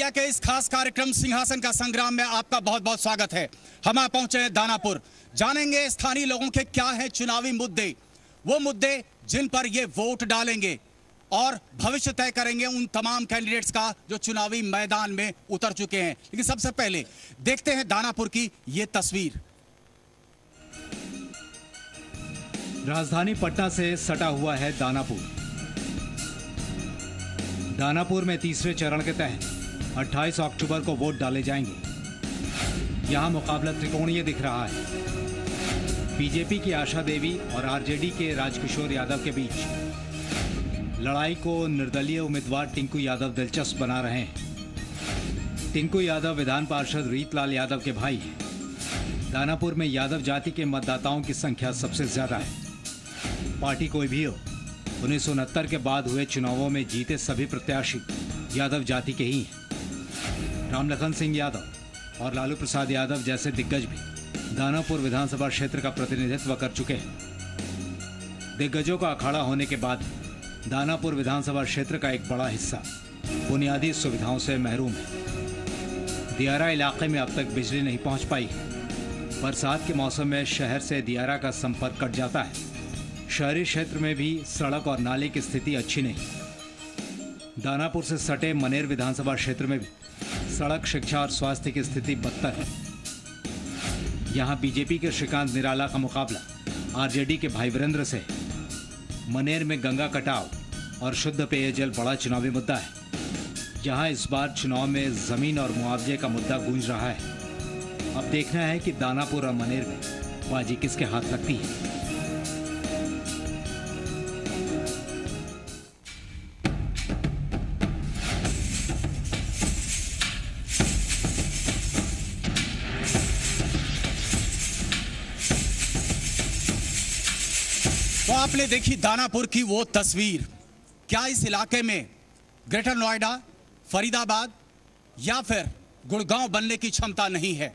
Media के इस खास कार्यक्रम सिंहासन का संग्राम में आपका बहुत बहुत स्वागत है। हम आ पहुंचे हैं दानापुर। जानेंगे स्थानीय लोगों के क्या है चुनावी मुद्दे, वो मुद्दे जिन पर ये वोट डालेंगे और भविष्य तय करेंगे उन तमाम कैंडिडेट्स का जो चुनावी मैदान में उतर चुके हैं। लेकिन सबसे पहले देखते हैं दानापुर की ये तस्वीर। राजधानी पटना से सटा हुआ है दानापुर। दानापुर में तीसरे चरण के तहत 28 अक्टूबर को वोट डाले जाएंगे। यहां मुकाबला त्रिकोणीय दिख रहा है। बीजेपी की आशा देवी और आरजेडी के राजकिशोर यादव के बीच लड़ाई को निर्दलीय उम्मीदवार टिंकू यादव दिलचस्प बना रहे हैं। टिंकू यादव विधान पार्षद रीतलाल यादव के भाई हैं। दानापुर में यादव जाति के मतदाताओं की संख्या सबसे ज्यादा है। पार्टी कोई भी हो, 1969 के बाद हुए चुनावों में जीते सभी प्रत्याशी यादव जाति के ही हैं। रामलखन सिंह यादव और लालू प्रसाद यादव जैसे दिग्गज भी दानापुर विधानसभा क्षेत्र का प्रतिनिधित्व कर चुके हैं। दिग्गजों का अखाड़ा होने के बाद दानापुर विधानसभा क्षेत्र का एक बड़ा हिस्सा बुनियादी सुविधाओं से महरूम है। दियारा इलाके में अब तक बिजली नहीं पहुंच पाई। बरसात के मौसम में शहर से दियारा का संपर्क कट जाता है। शहरी क्षेत्र में भी सड़क और नाले की स्थिति अच्छी नहीं। दानापुर से सटे मनेर विधानसभा क्षेत्र में भी सड़क, शिक्षा और स्वास्थ्य की स्थिति बदतर है। यहां बीजेपी के श्रीकांत निराला का मुकाबला आरजेडी के भाई वीरेंद्र से। मनेर में गंगा कटाव और शुद्ध पेयजल बड़ा चुनावी मुद्दा है। यहां इस बार चुनाव में जमीन और मुआवजे का मुद्दा गूंज रहा है। अब देखना है कि दानापुर और मनेर में बाजी किसके हाथ लगती है। तो आपने देखी दानापुर की वो तस्वीर। क्या इस इलाके में ग्रेटर नोएडा, फरीदाबाद या फिर गुड़गांव बनने की क्षमता नहीं है?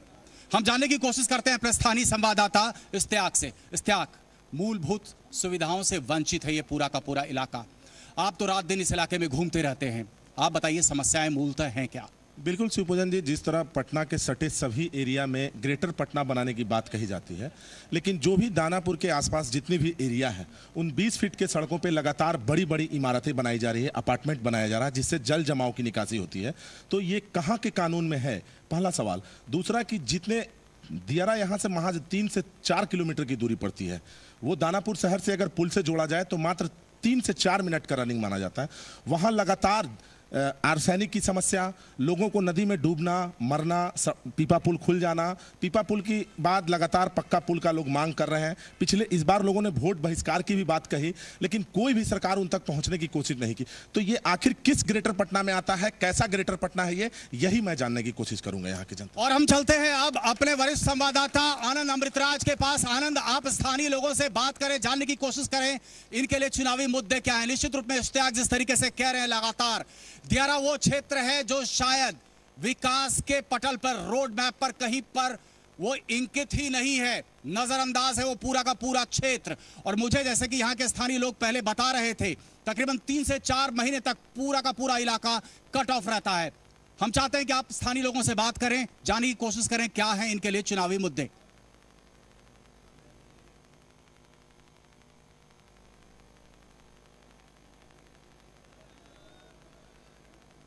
हम जानने की कोशिश करते हैं अपने स्थानीय संवाददाता इश्तियाक से। इश्तियाक, मूलभूत सुविधाओं से वंचित है ये पूरा का पूरा इलाका। आप तो रात दिन इस इलाके में घूमते रहते हैं, आप बताइए समस्याएं मूलतः हैं क्या? बिल्कुल शिवपूजन जी, जिस तरह पटना के सटे सभी एरिया में ग्रेटर पटना बनाने की बात कही जाती है, लेकिन जो भी दानापुर के आसपास जितने भी एरिया है उन 20 फीट के सड़कों पे लगातार बड़ी बड़ी इमारतें बनाई जा रही है, अपार्टमेंट बनाया जा रहा है, जिससे जल जमाव की निकासी होती है। तो ये कहाँ के कानून में है, पहला सवाल। दूसरा कि जितने दियारा यहाँ से महज 3 से 4 किलोमीटर की दूरी पड़ती है, वो दानापुर शहर से अगर पुल से जोड़ा जाए तो मात्र 3 से 4 मिनट का रनिंग माना जाता है। वहाँ लगातार आर्सेनिक की समस्या, लोगों को नदी में डूबना, मरना, पीपा पुल खुल जाना, पीपा पुल की बाद लगातार पक्का पुल का लोग मांग कर रहे हैं। इस बार लोगों ने वोट बहिष्कार की भी बात कही, लेकिन कोई भी सरकार उन तक पहुंचने की कोशिश नहीं की। तो ये आखिर किस ग्रेटर पटना में आता है, कैसा ग्रेटर पटना है ये, यही मैं जानने की कोशिश करूंगा यहाँ की जनता। और हम चलते हैं अब अपने वरिष्ठ संवाददाता आनंद अमृतराज के पास। आनंद, आप स्थानीय लोगों से बात करें, जानने की कोशिश करें इनके लिए चुनावी मुद्दे क्या है। निश्चित रूप में इश्तियाक जिस तरीके से कह रहे हैं, लगातार दियारा वो क्षेत्र है जो शायद विकास के पटल पर, रोड मैप पर कहीं पर वो इंकित ही नहीं है, नजरअंदाज है वो पूरा का पूरा क्षेत्र। और मुझे, जैसे कि यहाँ के स्थानीय लोग पहले बता रहे थे, तकरीबन 3 से 4 महीने तक पूरा का पूरा इलाका कट ऑफ रहता है। हम चाहते हैं कि आप स्थानीय लोगों से बात करें, जानने की कोशिश करें क्या है इनके लिए चुनावी मुद्दे।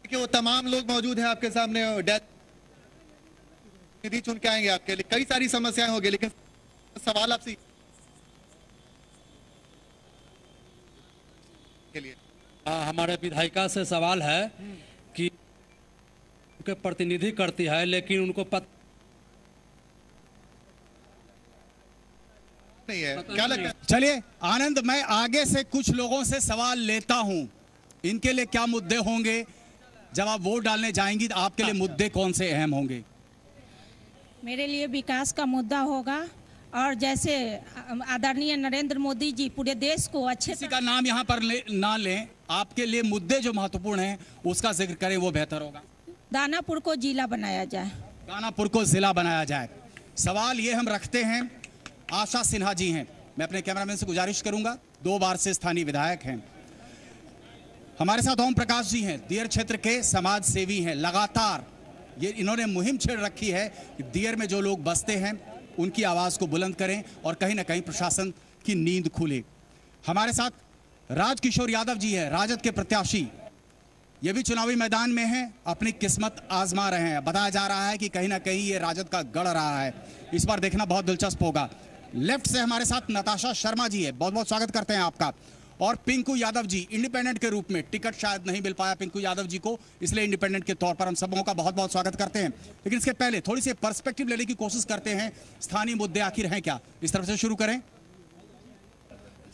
कि वो तमाम लोग मौजूद हैं आपके सामने। निधि चुन के आएंगे आपके लिए, कई सारी समस्याएं होंगी, लेकिन सवाल आपसे के लिए हमारे विधायिका से सवाल है कि उनके प्रतिनिधि करती है, लेकिन उनको नहीं है, क्या लगता है? चलिए आनंद, मैं आगे से कुछ लोगों से सवाल लेता हूं, इनके लिए क्या मुद्दे होंगे जब आप वोट डालने जाएंगी, तो आपके लिए मुद्दे कौन से अहम होंगे? मेरे लिए विकास का मुद्दा होगा, और जैसे आदरणीय नरेंद्र मोदी जी पूरे देश को अच्छे, किसी का नाम यहाँ पर ना लें, आपके लिए मुद्दे जो महत्वपूर्ण हैं उसका जिक्र करें, वो बेहतर होगा। दानापुर को जिला बनाया जाए। दानापुर को जिला बनाया जाए। सवाल ये हम रखते हैं, आशा सिन्हा जी हैं, मैं अपने कैमरामैन से गुजारिश करूंगा, 2 बार से स्थानीय विधायक हैं। हमारे साथ ओम प्रकाश जी हैं, दियर क्षेत्र के समाज सेवी हैं। लगातार ये इन्होंने मुहिम छेड़ रखी है कि दियर में जो लोग बसते हैं उनकी आवाज को बुलंद करें और कहीं ना कहीं प्रशासन की नींद खुले। हमारे साथ राजकिशोर यादव जी हैं, राजद के प्रत्याशी। ये भी चुनावी मैदान में हैं, अपनी किस्मत आजमा रहे हैं। बताया जा रहा है कि कहीं ना कहीं ये राजद का गढ़ रहा है। इस बार देखना बहुत दिलचस्प होगा। लेफ्ट से हमारे साथ नताशा शर्मा जी है, बहुत बहुत स्वागत करते हैं आपका। और पिंकू यादव जी इंडिपेंडेंट के रूप में, टिकट शायद नहीं मिल पाया पिंकू यादव जी को, इसलिए इंडिपेंडेंट के तौर पर हम सबों का बहुत बहुत स्वागत करते हैं। लेकिन इसके पहले थोड़ी सी पर्सपेक्टिव लेने की कोशिश करते हैं। स्थानीय मुद्दे आखिर हैं क्या, इस तरफ से शुरू करें।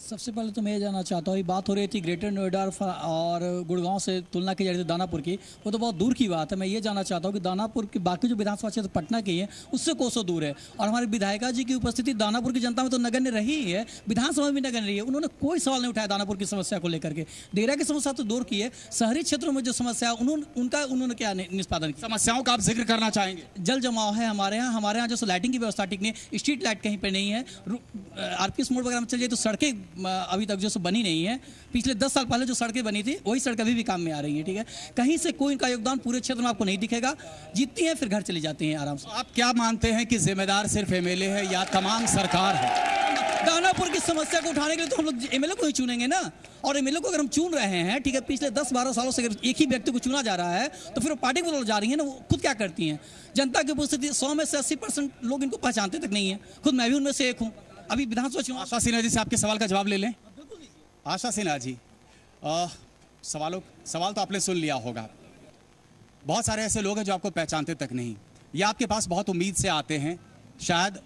सबसे पहले तो मैं ये जानना चाहता हूँ, बात हो रही थी ग्रेटर नोएडा और गुड़गांव से तुलना की जा रही थी दानापुर की, वो तो बहुत दूर की बात है। मैं ये जानना चाहता हूँ कि दानापुर की बाकी जो विधानसभा क्षेत्र पटना की है उससे कोसों दूर है, और हमारे विधायिका जी की उपस्थिति दानापुर की जनता में तो नगण्य रही ही है, विधानसभा में भी नगण्य रही है। उन्होंने कोई सवाल नहीं उठाया दानापुर की समस्या को लेकर के। देरा की समस्या तो दूर की है, शहरी क्षेत्रों में जो समस्या उन्होंने क्या निष्पादन किया। समस्याओं का आप जिक्र करना चाहेंगे? जल जमाव है हमारे यहाँ जो लाइटिंग की व्यवस्था ठीक नहीं है, स्ट्रीट लाइट कहीं पर नहीं है, आरपीएस मोड़ वगैरह में चल जाए तो सड़कें अभी तक जो बनी नहीं है। पिछले 10 साल पहले जो सड़कें बनी थी वही सड़कें अभी भी काम में आ रही हैं। ठीक है, कहीं से कोई इनका योगदान पूरे क्षेत्र में आपको नहीं दिखेगा। जीतती हैं फिर घर चली जाती हैं आराम से। आप क्या मानते हैं कि जिम्मेदार सिर्फ एमएलए है या तमाम सरकार है? दानापुर की समस्या को उठाने के लिए तो हम लोग एमएलए को ही चुनेंगे ना, और एमएलए को अगर हम चुन रहे हैं, ठीक है, पिछले 10-12 सालों से अगर एक ही व्यक्ति को चुना जा रहा है तो फिर वो पार्टी को जा रही है ना, वो खुद क्या करती हैं। जनता की उपस्थिति 100 में से 80% लोग इनको पहचानते तक नहीं है, खुद मैं भी उनमें से एक हूँ। अभी विधानसभा चुनाव। आशा सिन्हा जी से आपके सवाल का जवाब ले लें। आशा सिन्हा जी, सवाल तो आपने सुन लिया होगा। बहुत सारे ऐसे लोग हैं जो आपको पहचानते तक नहीं, या आपके पास बहुत उम्मीद से आते हैं, शायद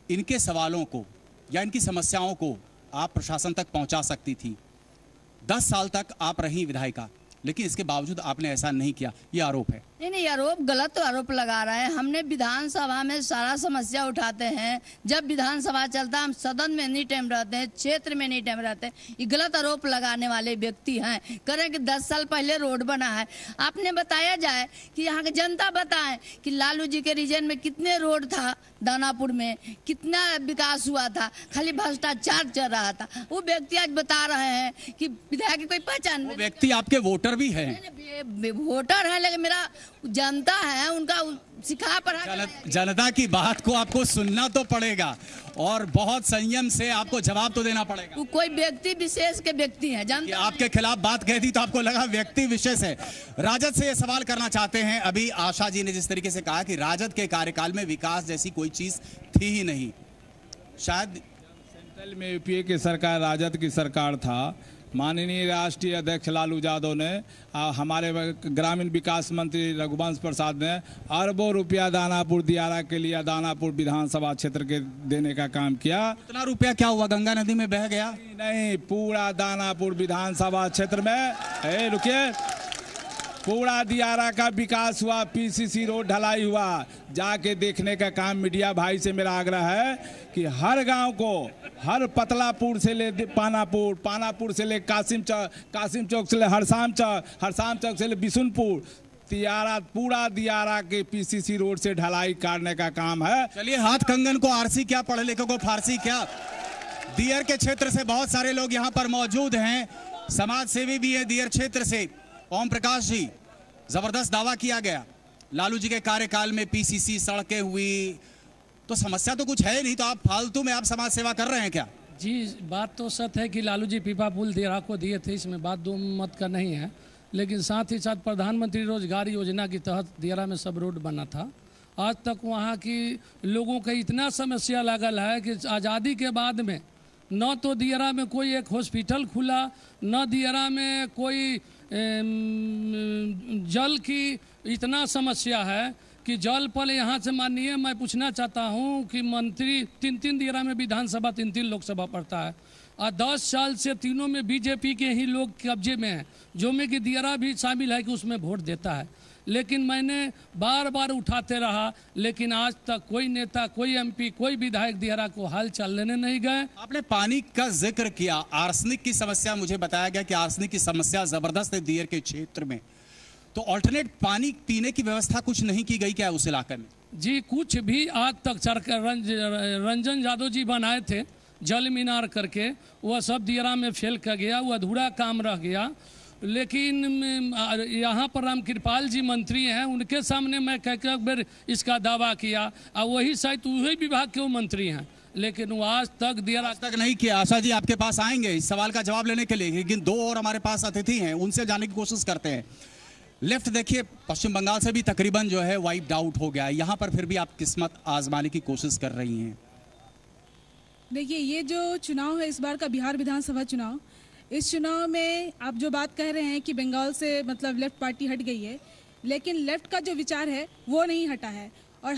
इनके सवालों को या इनकी समस्याओं को आप प्रशासन तक पहुंचा सकती थी। 10 साल तक आप रही विधायिका, लेकिन इसके बावजूद आपने ऐसा नहीं किया, ये आरोप है। नहीं, आरोप गलत आरोप लगा रहा है। हमने विधानसभा में सारा समस्या उठाते हैं, जब विधानसभा चलता हम सदन में नहीं टाइम रहते हैं, क्षेत्र में नहीं टाइम रहते हैं। ये गलत आरोप लगाने वाले व्यक्ति हैं। करें कि 10 साल पहले रोड बना है, आपने बताया जाए कि यहाँ की जनता बताएं कि लालू जी के रीजन में कितने रोड था, दानापुर में कितना विकास हुआ था, खाली भ्रष्टाचार चल रहा था। वो व्यक्ति आज बता रहे हैं कि विधायक की कोई पहचान। वो व्यक्ति आपके वोटर भी है? वोटर है, लेकिन मेरा जनता है, उनका सिखा पढ़ा। जनता की बात को आपको सुनना तो पड़ेगा और बहुत संयम से आपको जवाब तो देना पड़ेगा। कोई व्यक्ति विशेष के व्यक्ति हैं, जनता आपके खिलाफ बात कह दी तो आपको लगा व्यक्ति विशेष है। राजद से ये सवाल करना चाहते हैं। अभी आशा जी ने जिस तरीके से कहा कि राजद के कार्यकाल में विकास जैसी कोई चीज थी ही नहीं, शायद सेंट्रल में यूपीए की सरकार राजद की सरकार था। माननीय राष्ट्रीय अध्यक्ष लालू यादव ने, हमारे ग्रामीण विकास मंत्री रघुवंश प्रसाद ने अरबों रुपया दानापुर दियारा के लिए, दानापुर विधानसभा क्षेत्र के देने का काम किया। इतना रुपया क्या हुआ, गंगा नदी में बह गया? नहीं, पूरा दानापुर विधानसभा क्षेत्र में, रुकिए, पूरा दियारा का विकास हुआ, पीसीसी रोड ढलाई हुआ। जाके देखने का काम मीडिया भाई से मेरा आग्रह है कि हर गांव को, हर पतलापुर से ले पानापुर, पानापुर से ले कासिम चौक से ले हरसाम चौक से ले बिशुनपुर, दियारा, पूरा दियारा के पीसीसी रोड से ढलाई करने का काम है। चलिए, हाथ कंगन को आरसी क्या, पढ़े लिखे को फारसी क्या। दियर के क्षेत्र से बहुत सारे लोग यहाँ पर मौजूद हैं, समाज सेवी भी है दियर क्षेत्र से। ओम प्रकाश जी, जबरदस्त दावा किया गया लालू जी के कार्यकाल में पीसीसी सड़कें हुई, तो समस्या तो कुछ है नहीं, तो आप फालतू में आप समाज सेवा कर रहे हैं क्या? जी, बात तो सत्य है कि लालू जी पीपा पुल दियारा को दिए थे, इसमें बात दो मत का नहीं है। लेकिन साथ ही साथ प्रधानमंत्री रोजगार योजना के तहत दियारा में सब रोड बना था। आज तक वहाँ की लोगों का इतना समस्या लागल है कि आज़ादी के बाद में न तो दियारा में कोई एक हॉस्पिटल खुला, न दियारा में कोई जल की इतना समस्या है कि जल पल यहाँ से माननीय, मैं पूछना चाहता हूँ कि मंत्री 3 दियारा में विधानसभा 3 लोकसभा पड़ता है, और 10 साल से तीनों में बीजेपी के ही लोग कब्जे में हैं, जो में कि दियारा भी शामिल है कि उसमें वोट देता है। लेकिन मैंने बार बार उठाते रहा, लेकिन आज तक कोई नेता, कोई एमपी, कोई विधायक दियारा को हाल चाल लेने नहीं गए। आपने पानी का जिक्र किया, आर्सेनिक की समस्या, मुझे बताया गया कि आर्सेनिक की समस्या जबरदस्त है दियर के क्षेत्र में, तो अल्टरनेट पानी पीने की व्यवस्था कुछ नहीं की गई क्या उस इलाके में? जी, कुछ भी आज तक सरकार रंजन यादव जी बनाए थे जल मीनार करके, वह सब दियारा में फेल कर गया, वो अधूरा काम रह गया। लेकिन यहाँ पर रामकृपाल जी मंत्री हैं, उनके सामने मैं कई बार इसका दावा किया और वही शायद वही विभाग के वो मंत्री हैं, लेकिन वो आज तक नहीं किया। आशा जी आपके पास आएंगे इस सवाल का जवाब लेने के लिए, लेकिन दो और हमारे पास अतिथि हैं, उनसे जानने की कोशिश करते हैं। लेफ्ट देखिए, पश्चिम बंगाल से भी तकरीबन जो है वाइप्ड आउट हो गया है, यहाँ पर फिर भी आप किस्मत आजमाने की कोशिश कर रही हैं। देखिए, ये जो चुनाव है इस बार का बिहार विधानसभा चुनाव, इस चुनाव में आप जो बात कह रहे हैं कि बंगाल से मतलब लेफ्ट पार्टी हट गई है, लेकिन लेफ्ट का जो विचार है वो नहीं हटा है। और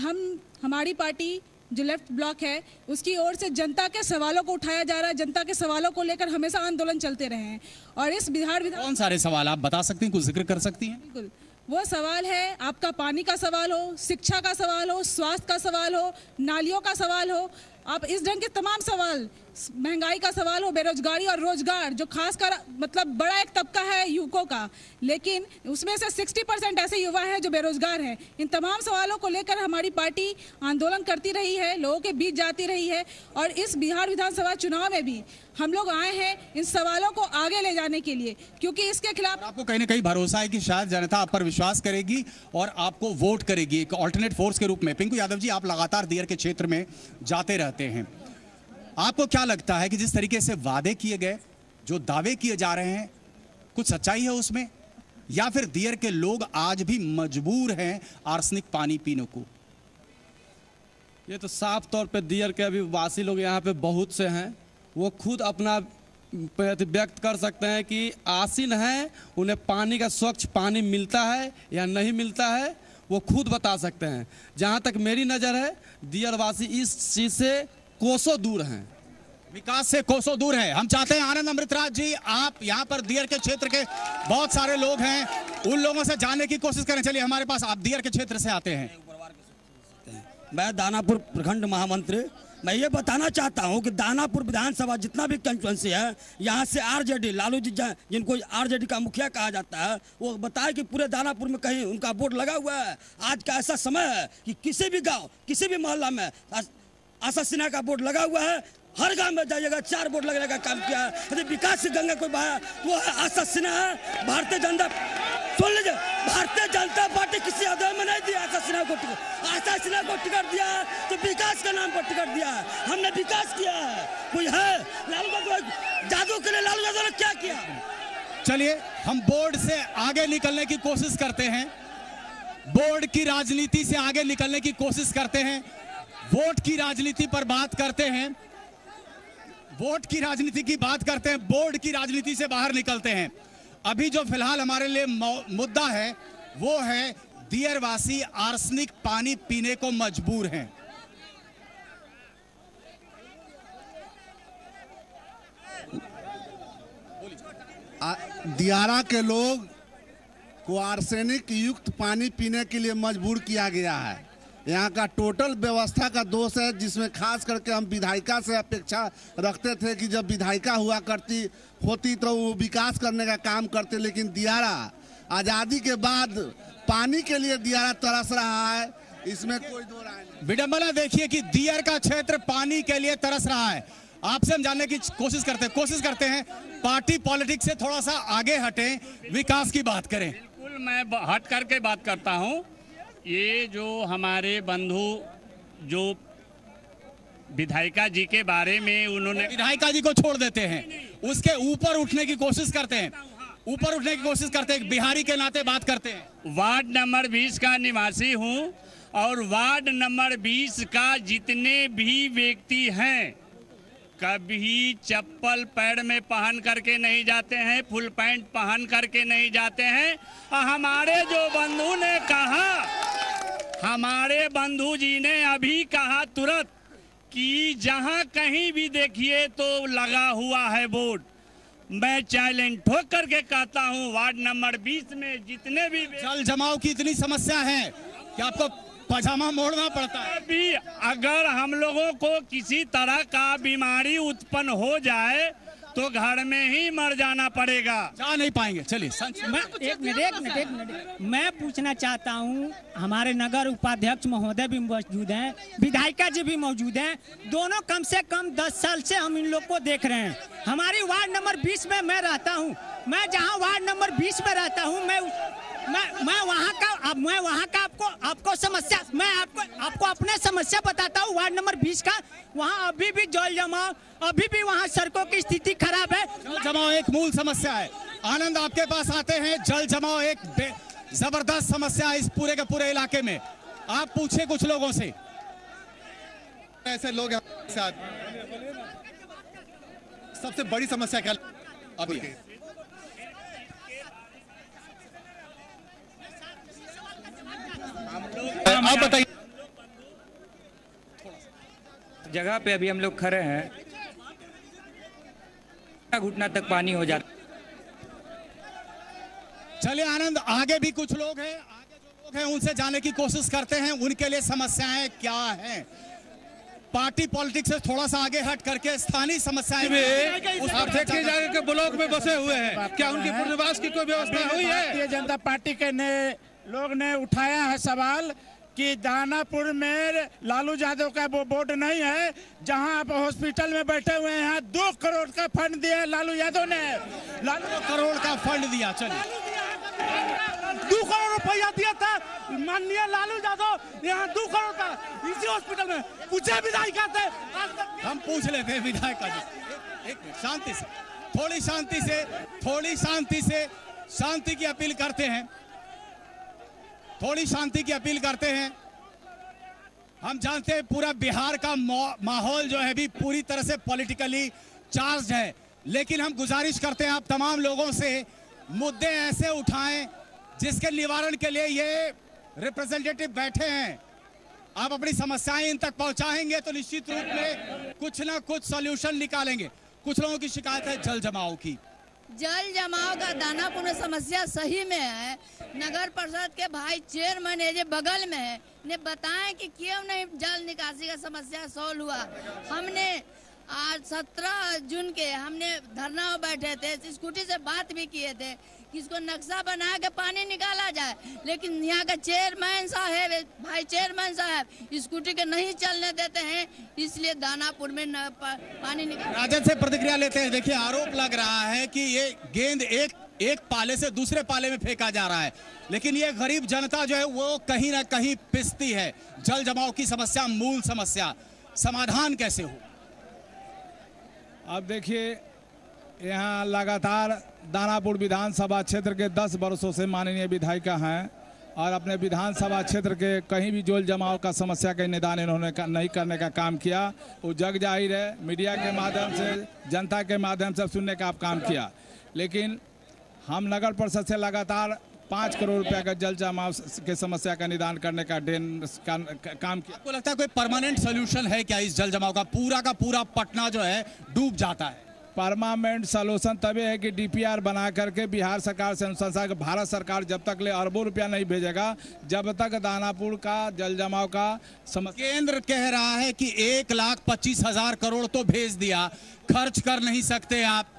हमारी पार्टी जो लेफ्ट ब्लॉक है उसकी ओर से जनता के सवालों को उठाया जा रहा है, जनता के सवालों को लेकर हमेशा आंदोलन चलते रहे हैं। और इस बिहार कौन सारे सवाल आप बता सकती हैं, कुछ जिक्र कर सकती हैं? बिल्कुल, वो सवाल है आपका पानी का सवाल हो, शिक्षा का सवाल हो, स्वास्थ्य का सवाल हो, नालियों का सवाल हो, आप इस ढंग के तमाम सवाल, महंगाई का सवाल हो, बेरोजगारी और रोजगार, जो खासकर मतलब बड़ा एक तबका है युवकों का, लेकिन उसमें से 60% ऐसे युवा हैं जो बेरोजगार हैं। इन तमाम सवालों को लेकर हमारी पार्टी आंदोलन करती रही है, लोगों के बीच जाती रही है, और इस बिहार विधानसभा चुनाव में भी हम लोग आए हैं इन सवालों को आगे ले जाने के लिए, क्योंकि इसके खिलाफ आपको कहीं ना कहीं भरोसा है कि शायद जनता आप पर विश्वास करेगी और आपको वोट करेगी एक ऑल्टरनेट फोर्स के रूप में। पिंकू यादव जी, आप लगातार दियर के क्षेत्र में जाते रहते हैं, आपको क्या लगता है कि जिस तरीके से वादे किए गए, जो दावे किए जा रहे हैं, कुछ सच्चाई है उसमें, या फिर दियर के लोग आज भी मजबूर हैं आर्सेनिक पानी पीने को? ये तो साफ तौर पे दियर के अभी वासी लोग यहाँ पे बहुत से हैं, वो खुद अपना व्यक्त कर सकते हैं कि आसीन है, उन्हें पानी का स्वच्छ पानी मिलता है या नहीं मिलता है, वो खुद बता सकते हैं। जहाँ तक मेरी नज़र है, दियरवासी इस चीज़ से कोसों दूर हैं, विकास से कोसों दूर है। हम चाहते हैं आनंद अमृतराज जी, आप यहाँ पर दियर के क्षेत्र के बहुत सारे लोग हैं, उन लोगों से जानने की कोशिश करें। चलिए हमारे पास, आप दियर के क्षेत्र से आते हैं। मैं दानापुर प्रखंड महामंत्री, मैं ये बताना चाहता हूँ कि दानापुर विधानसभा जितना भी कंस्टिट्यूंसी है, यहाँ से आरजेडी लालू जी, जिनको आरजेडी का मुखिया कहा जाता है, वो बताए कि पूरे दानापुर में कहीं उनका बोर्ड लगा हुआ है। आज का ऐसा समय है कि किसी भी गांव, किसी भी मोहल्ला में आशा सिन्हा का बोर्ड लगा हुआ है। हर गांव में जाइएगा 4 बोर्ड लगने का काम किया है। यदि विकास की गंगा कोई बहाया वो है आशा सिन्हा है। भारतीय जनता, सुन लीजिए, भारतीय जनता पार्टी किसी आदमी में नहीं दिया आशा सिन्हा को टिकट। आशा सिन्हा को टिकट दिया है तो विकास के नाम पर टिकट दिया है, हमने विकास किया है। कोई है लालू यादव जादू के लिए, लालू यादव ने क्या किया? चलिए हम बोर्ड से आगे निकलने की कोशिश करते हैं, बोर्ड की राजनीति से आगे निकलने की कोशिश करते हैं, वोट की राजनीति पर बात करते हैं, वोट की राजनीति की बात करते हैं, बोर्ड की राजनीति से बाहर निकलते हैं। अभी जो फिलहाल हमारे लिए मुद्दा है वो है दियरवासी आर्सेनिक पानी पीने को मजबूर हैं। दियारा के लोग को आर्सेनिक युक्त पानी पीने के लिए मजबूर किया गया है। यहाँ का टोटल व्यवस्था का दोष है, जिसमें खास करके हम विधायिका से अपेक्षा रखते थे कि जब विधायिका हुआ करती होती तो वो विकास करने का काम करते, लेकिन दियारा आज़ादी के बाद पानी के लिए दियारा तरस रहा है, इसमें कोई दो राय नहीं। विडंबना देखिए कि दियर का क्षेत्र पानी के लिए तरस रहा है। आपसे हम जानने की कोशिश करते हैं, पार्टी पॉलिटिक्स से थोड़ा सा आगे हटें, विकास की बात करें। बिल्कुल, मैं हट करके बात करता हूँ। ये जो हमारे बंधु जो विधायिका जी के बारे में उन्होंने, विधायिका जी को छोड़ देते हैं, उसके ऊपर उठने की कोशिश करते हैं, ऊपर उठने की कोशिश करते हैं, बिहारी के नाते बात करते हैं। वार्ड नंबर 20 का निवासी हूँ और वार्ड नंबर 20 का जितने भी व्यक्ति हैं कभी चप्पल पैर में पहन करके नहीं जाते हैं, फुल पैंट पहन करके नहीं जाते हैं। हमारे जो बंधु ने कहा, हमारे बंधु जी ने अभी कहा तुरंत कि जहां कहीं भी देखिए तो लगा हुआ है बोर्ड। मैं चैलेंज ठोक करके कहता हूं, वार्ड नंबर 20 में जितने भी जल जमाव की इतनी समस्या है कि आपको पजामा मोड़ना पड़ता है। अभी अगर हम लोगों को किसी तरह का बीमारी उत्पन्न हो जाए तो घर में ही मर जाना पड़ेगा। जा नहीं पाएंगे। चलिए एक मिनट मैं पूछना चाहता हूँ, हमारे नगर उपाध्यक्ष महोदय भी मौजूद हैं, विधायिका जी भी मौजूद हैं, दोनों कम से कम 10 साल से हम इन लोग को देख रहे हैं। हमारी वार्ड नंबर 20 में मैं रहता हूँ, मैं जहाँ वार्ड नंबर 20 में रहता हूँ, मैं वहाँ का आपको समस्या, मैं आपको अपने समस्या बताता हूँ। वार्ड नंबर 20 का वहाँ अभी भी जल जमाव, अभी भी वहाँ सड़कों की स्थिति खराब है। जल जमाव एक मूल समस्या है। आनंद आपके पास आते हैं, जल जमाव एक जबरदस्त समस्या है इस पूरे के पूरे इलाके में। आप पूछे कुछ लोगों से, ऐसे लोग साथ सबसे बड़ी समस्या क्या अभी? आप बताइए। जगह पे अभी हम लोग खड़े हैं, घुटना तक पानी हो जाता। चलिए आनंद, आगे भी कुछ लोग हैं, आगे जो लोग हैं उनसे जाने की कोशिश करते हैं, उनके लिए समस्याएं क्या हैं। पार्टी पॉलिटिक्स से थोड़ा सा आगे हट करके स्थानीय समस्याएं आप देखिए जाकर ब्लॉक में बसे हुए हैं, क्या उनके पुनर्वास की कोई व्यवस्था हुई है? भारतीय जनता पार्टी के लोग ने उठाया है सवाल कि दानापुर में लालू यादव का वो बोर्ड नहीं है, जहां आप हॉस्पिटल में बैठे हुए हैं। 2 करोड़ का फंड दिया लालू यादव ने, 2 करोड़ का फंड दिया। चलिए 2 करोड़ रुपया दिया था माननीय लालू यादव, यहाँ 2 करोड़ का इसी हॉस्पिटल में। पूछे विधायिका थे, हम पूछ लेते हैं विधायिका जी। एक मिनट, शांति से, थोड़ी शांति से शांति की अपील करते हैं, थोड़ी शांति की अपील करते हैं। हम जानते हैं पूरा बिहार का माहौल जो है भी पूरी तरह से पॉलिटिकली चार्ज है, लेकिन हम गुजारिश करते हैं आप तमाम लोगों से मुद्दे ऐसे उठाएं जिसके निवारण के लिए ये रिप्रेजेंटेटिव बैठे हैं। आप अपनी समस्याएं इन तक पहुंचाएंगे तो निश्चित रूप में कुछ ना कुछ सॉल्यूशन निकालेंगे। कुछ लोगों की शिकायत है जल जमाव की। जल जमाव का दानापुर में समस्या सही में है। नगर परिषद के भाई चेयरमैन है जो बगल में है, ने बताया कि क्यों नहीं जल निकासी का समस्या सॉल्व हुआ। हमने आज 17 जून के हमने धरना में बैठे थे, स्कूटी से बात भी किए थे कि इसको नक्शा बना के पानी निकाला जाए, लेकिन यहाँ का चेयरमैन साहब, भाई चेयरमैन साहब स्कूटी के नहीं चलने देते हैं, इसलिए दानापुर में पानी निकाल। राजद से प्रतिक्रिया लेते हैं। देखिए आरोप लग रहा है कि ये गेंद एक पाले से दूसरे पाले में फेंका जा रहा है, लेकिन ये गरीब जनता जो है वो कहीं ना कहीं पिसती है। जल जमाव की समस्या मूल समस्या, समाधान कैसे हो? अब देखिए, यहाँ लगातार दानापुर विधानसभा क्षेत्र के 10 वर्षों से माननीय विधायिका हैं और अपने विधानसभा क्षेत्र के कहीं भी जल जमाव का समस्या का निदान इन्होंने नहीं करने का काम किया। वो जग जाहिर है, मीडिया के माध्यम से, जनता के माध्यम से सुनने का काम किया, लेकिन हम नगर परिषद से लगातार 5 करोड़ रुपया का जल जमाव के समस्या का निदान करने का काम किया। आपको लगता है कोई परमानेंट सोल्यूशन है क्या इस जल जमाव का? पूरा पटना जो है डूब जाता है। परमानेंट सोल्यूशन तभी है कि डीपीआर बना करके बिहार सरकार से अनुशंसा कि भारत सरकार जब तक ले अरबों रुपया नहीं भेजेगा, जब तक दानापुर का जल जमाव का समस्या। केंद्र कह रहा है कि 1,25,000 करोड़ तो भेज दिया, खर्च कर नहीं सकते, आप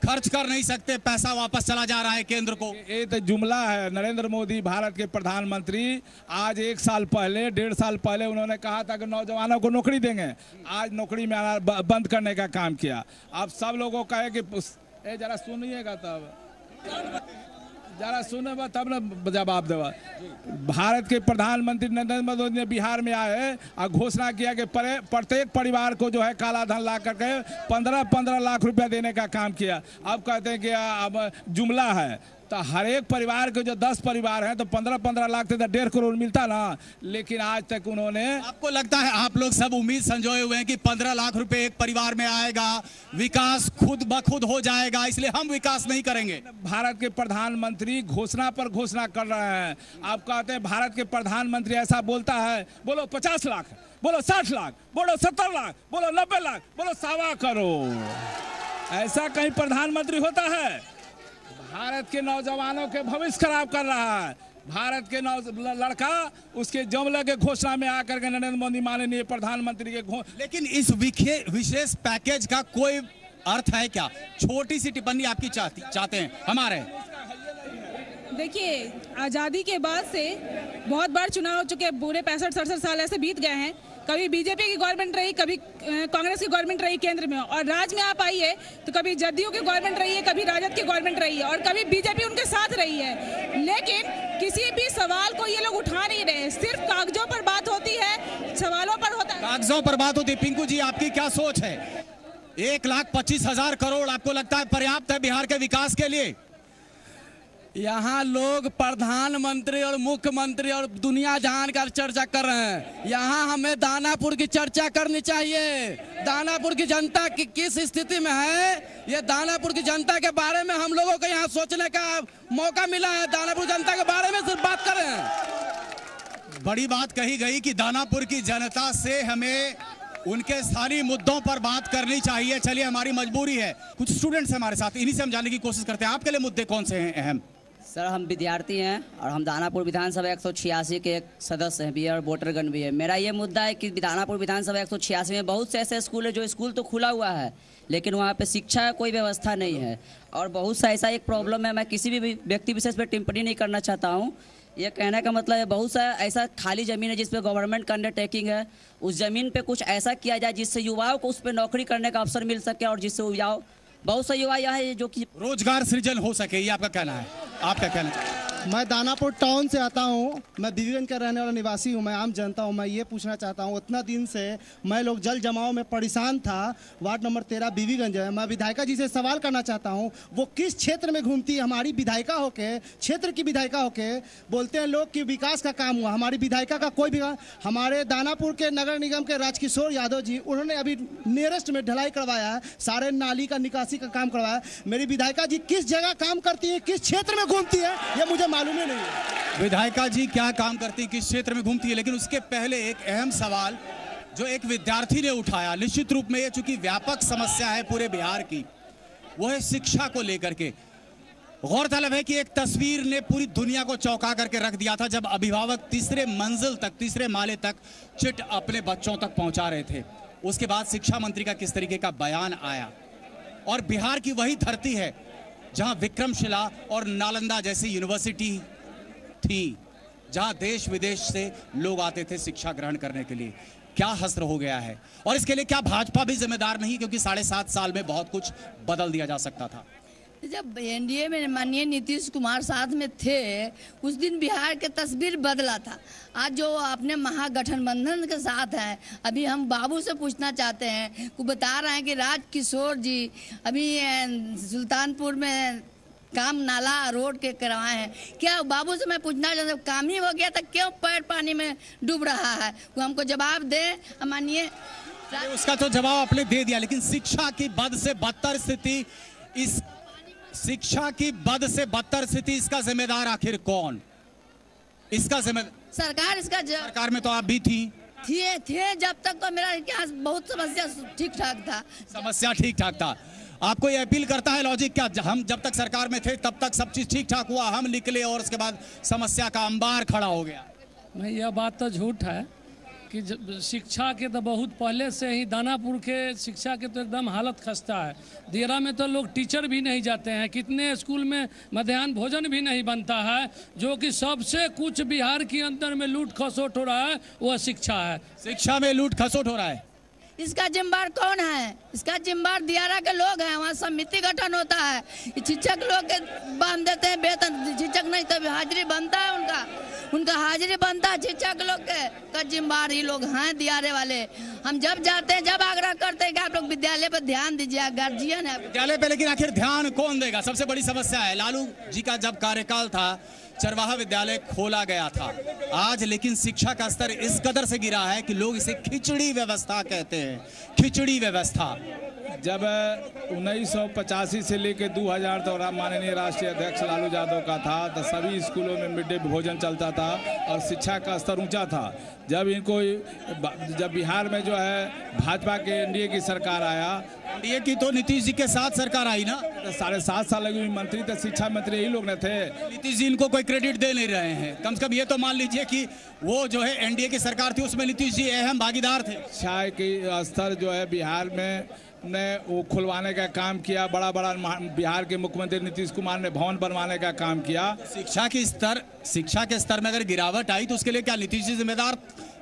खर्च कर नहीं सकते, पैसा वापस चला जा रहा है केंद्र को। ये तो जुमला है। नरेंद्र मोदी भारत के प्रधानमंत्री आज 1 साल पहले, 1.5 साल पहले उन्होंने कहा था कि नौजवानों को नौकरी देंगे, आज नौकरी में आना बंद करने का काम किया। अब सब लोगों का है कि जरा सुनिएगा, तब जरा सुने तब न जवाब देवा। भारत के प्रधानमंत्री नरेंद्र मोदी ने बिहार में आए और घोषणा किया कि प्रत्येक परिवार को जो है काला धन ला करके 15-15 लाख रुपया देने का काम किया। अब कहते हैं कि अब जुमला है, तो हर एक परिवार के जो 10 परिवार हैं तो 15-15 लाख से 1.5 करोड़ मिलता ना, लेकिन आज तक उन्होंने। आपको लगता है आप लोग सब उम्मीद संजोए हुए हैं कि 15 लाख रुपए एक परिवार में आएगा, विकास खुद ब खुद हो जाएगा, इसलिए हम विकास नहीं करेंगे? भारत के प्रधानमंत्री घोषणा पर घोषणा कर रहे हैं। आप कहते हैं भारत के प्रधानमंत्री ऐसा बोलता है, बोलो 50 लाख, बोलो 60 लाख, बोलो 70 लाख, बोलो 90 लाख, बोलो 1.25 करोड़। ऐसा कहीं प्रधानमंत्री होता है? भारत के नौजवानों के भविष्य खराब कर रहा है। भारत के लड़का उसके जुमले के घोषणा में आकर के नरेंद्र मोदी माननीय प्रधानमंत्री के लेकिन इस विशेष पैकेज का कोई अर्थ है क्या? छोटी सी टिप्पणी आपकी चाहते हैं हमारे। देखिए, आज़ादी के बाद से बहुत बार चुनाव हो चुके, पूरे 65-67 साल ऐसे बीत गए हैं। कभी बीजेपी की गवर्नमेंट रही, कभी कांग्रेस की गवर्नमेंट रही केंद्र में, और राज्य में आप आइए तो कभी जदयू की गवर्नमेंट रही है, कभी राजद की गवर्नमेंट रही है, और कभी बीजेपी उनके साथ रही है। लेकिन किसी भी सवाल को ये लोग उठा नहीं रहे, सिर्फ कागजों पर बात होती है, सवालों पर होता है। कागजों पर बात होती है। पिंकू जी, आपकी क्या सोच है? 1,25,000 करोड़ आपको लगता है पर्याप्त है बिहार के विकास के लिए? यहाँ लोग प्रधानमंत्री और मुख्यमंत्री और दुनिया जहान का चर्चा कर रहे हैं, यहाँ हमें दानापुर की चर्चा करनी चाहिए। दानापुर की जनता की किस स्थिति में है, ये दानापुर की जनता के बारे में हम लोगों को यहाँ सोचने का मौका मिला है। दानापुर जनता के बारे में सिर्फ बात करें। बड़ी बात कही गई कि दानापुर की जनता से हमें उनके स्थानीय मुद्दों पर बात करनी चाहिए। चलिए, हमारी मजबूरी है। कुछ स्टूडेंट्स हमारे साथ, इन्हीं से हम जानने की कोशिश करते हैं आपके लिए मुद्दे कौन से हैं अहम? सर, हम विद्यार्थी हैं और हम दानापुर विधानसभा 186 के एक सदस्य हैं भी और वोटरगण भी है। मेरा ये मुद्दा है कि दानापुर विधानसभा 186 में बहुत से ऐसे स्कूल है जो स्कूल तो खुला हुआ है लेकिन वहाँ पे शिक्षा का कोई व्यवस्था नहीं है, और बहुत सा ऐसा एक प्रॉब्लम है। मैं किसी भी व्यक्ति विशेष पर टिप्पणी नहीं करना चाहता हूँ। ये कहने का मतलब है बहुत सा ऐसा खाली ज़मीन है जिस पे गवर्नमेंट का अंडरटेकिंग है, उस ज़मीन पे कुछ ऐसा किया जाए जिससे युवाओं को उस पर नौकरी करने का अवसर मिल सके और जिससे युवाओं बहुत से युवा यहाँ है जो कि रोजगार सृजन हो सके। ये आपका कहना है? आप क्या कहना चाहिए? मैं दानापुर टाउन से आता हूँ, मैं बीवीगंज का रहने वाला निवासी हूँ, मैं आम जनता हूँ। मैं ये पूछना चाहता हूँ, उतना दिन से मैं लोग जल जमाव में परेशान था। वार्ड नंबर 13 बीवीगंज है। मैं विधायिका जी से सवाल करना चाहता हूँ, वो किस क्षेत्र में घूमती है? हमारी विधायिका होके, क्षेत्र की विधायिका होके बोलते हैं लोग कि विकास का काम हुआ, हमारी विधायिका का कोई भी। हमारे दानापुर के नगर निगम के राजकिशोर यादव जी, उन्होंने अभी नियरेस्ट में ढलाई करवाया है, सारे नाली का निकासी का काम करवाया। मेरी विधायिका जी किस जगह काम करती है, किस क्षेत्र में घूमती है, ये मुझे मालूम ही नहीं है। विधायिका जी क्या काम करती है, किस क्षेत्र में घूमती है? लेकिन उसके पहले एक अहम सवाल जो एक विद्यार्थी ने उठाया, निश्चित रूप में ये चूंकि व्यापक समस्या है पूरे बिहार की, वो है शिक्षा को लेकर के। गौरतलब है कि एक तस्वीर ने पूरी दुनिया को चौंका करके रख दिया था जब अभिभावक तीसरे मंजिल तक, तीसरे माले तक चिट अपने बच्चों तक पहुंचा रहे थे। उसके बाद शिक्षा मंत्री का किस तरीके का बयान आया, और बिहार की वही धरती है जहां विक्रमशिला और नालंदा जैसी यूनिवर्सिटी थी, जहां देश विदेश से लोग आते थे शिक्षा ग्रहण करने के लिए। क्या हस्र हो गया है, और इसके लिए क्या भाजपा भी जिम्मेदार नहीं? क्योंकि 7.5 साल में बहुत कुछ बदल दिया जा सकता था। जब एनडीए में माननीय नीतीश कुमार साथ में थे, उस दिन बिहार के तस्वीर बदला था। आज जो अपने महागठबंधन के साथ हैं, अभी हम बाबू से पूछना चाहते हैं, को बता रहे हैं कि राजकिशोर जी अभी सुल्तानपुर में काम नाला रोड के करवाए हैं। क्या बाबू से मैं पूछना चाहता हूँ, काम ही हो गया था, क्यों पैर पानी में डूब रहा है? वो हमको जवाब दे माननीय। उसका तो जवाब आपने दे दिया, लेकिन शिक्षा की बद से बदतर स्थिति, इस शिक्षा की बद से बदतर स्थिति, इसका जिम्मेदार आखिर कौन? इसका जिम्मेदार सरकार। इसका सरकार में तो आप भी थी। थे जब तक तो मेरा यहाँ बहुत समस्या ठीक ठाक था। समस्या ठीक ठाक था। आपको ये अपील करता है लॉजिक क्या, हम जब तक सरकार में थे तब तक सब चीज ठीक ठाक हुआ, हम निकले और उसके बाद समस्या का अंबार खड़ा हो गया? नहीं, यह बात तो झूठ है कि शिक्षा के तो बहुत पहले से ही दानापुर के शिक्षा के तो एकदम हालत खस्ता है। दियरा में तो लोग टीचर भी नहीं जाते हैं, कितने स्कूल में मध्याह्न भोजन भी नहीं बनता है। जो कि सबसे कुछ बिहार के अंदर में लूट खसोट हो रहा है वह शिक्षा है। शिक्षा में लूट खसोट हो रहा है, इसका जिम्मेदार कौन है? इसका जिम्मेदार दियारा के लोग हैं। वहाँ समिति गठन होता है, शिक्षक लोग के बांध देते हैं वेतन, शिक्षक नहीं तो हाजिरी बनता है उनका हाजिरी बनता है। शिक्षक लोग का जिम्मेदार ही लोग हैं, दियारे वाले। हम जब जाते हैं, जब आग्रह करते हैं कि आप लोग विद्यालय पर ध्यान दीजिए, गार्जियन है विद्यालय पे, लेकिन आखिर ध्यान कौन देगा? सबसे बड़ी समस्या है। लालू जी का जब कार्यकाल था, चरवाहा विद्यालय खोला गया था। आज लेकिन शिक्षा का स्तर इस कदर से गिरा है कि लोग इसे खिचड़ी व्यवस्था कहते हैं। खिचड़ी व्यवस्था जब 1985 से लेकर 2000 तक माननीय राष्ट्रीय अध्यक्ष लालू यादव का था, तो सभी स्कूलों में मिड डे भोजन चलता था और शिक्षा का स्तर ऊंचा था। जब बिहार में जो है भाजपा के एनडीए की सरकार आया, एनडीए की तो नीतीश जी के साथ सरकार आई ना, 7.5 साल लगे। मंत्री तो शिक्षा मंत्री यही लोग न थे। नीतीश जी इनको कोई क्रेडिट दे नहीं रहे हैं। कम से कम ये तो मान लीजिए कि वो जो है एनडीए की सरकार थी, उसमें नीतीश जी अहम भागीदार थे। शिक्षा की स्तर जो है बिहार में ने वो खुलवाने का काम किया, बड़ा बड़ा बिहार के मुख्यमंत्री नीतीश कुमार ने भवन बनवाने का काम किया। शिक्षा के स्तर में अगर गिरावट आई तो उसके लिए क्या नीतीश जी जिम्मेदार